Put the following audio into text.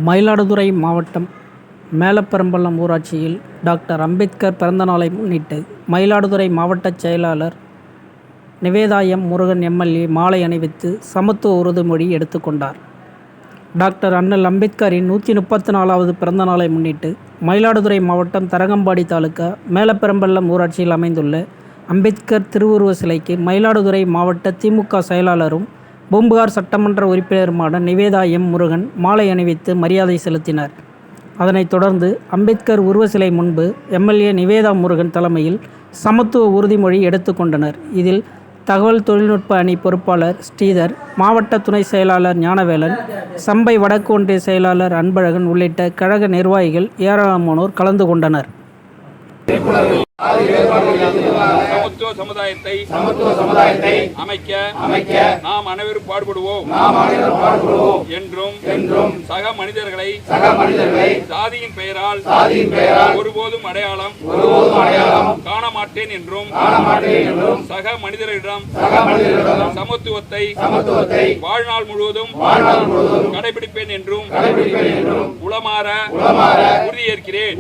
மயிலாடுதுறை மாவட்டம் மேலப்பெரம்பள்ளம் ஊராட்சியில் டாக்டர் அம்பேத்கர் பிறந்தநாளை முன்னிட்டு மயிலாடுதுறை மாவட்ட செயலாளர் நிவேதா எம். முருகன் எம்எல்ஏ மாலை அணிவித்து சமத்துவ உறுதிமொழி எடுத்துக்கொண்டார். டாக்டர் அண்ணல் அம்பேத்கரின் 134வது பிறந்தநாளை முன்னிட்டு மயிலாடுதுறை மாவட்டம் தரங்கம்பாடி தாலுகா மேலப்பெரம்பள்ளம் ஊராட்சியில் அமைந்துள்ள அம்பேத்கர் திருவுருவ சிலைக்கு மயிலாடுதுறை மாவட்ட திமுக செயலாளரும் பூம்புகார் சட்டமன்ற உறுப்பினருமான நிவேதா எம். முருகன் மாலை அணிவித்து மரியாதை செலுத்தினார். அதனைத் தொடர்ந்து அம்பேத்கர் உருவ சிலை முன்பு எம்எல்ஏ நிவேதா முருகன் தலைமையில் சமத்துவ உறுதிமொழி எடுத்துக்கொண்டனர். இதில் தகவல் தொழில்நுட்ப அணி பொறுப்பாளர் ஸ்ரீதர், மாவட்ட துணை செயலாளர் ஞானவேலன், சம்பை வடக்கு ஒன்றிய செயலாளர் அன்பழகன் உள்ளிட்ட கழக நிர்வாகிகள் ஏராளமானோர் கலந்து கொண்டனர். சமத்துவ சமுதாயத்தை அமைக்க நாம் அனைவரும் பாடுபடுவோம் என்றும் சக மனிதர்களை சாதியின் பெயரால் ஒருபோதும் அடையாளம் காண மாட்டேன் என்றும் சக மனிதர்களிடம் சமத்துவத்தை வாழ்நாள் முழுவதும் கடைபிடிப்பேன் என்றும் உளமாற உறுதியேற்கிறேன்.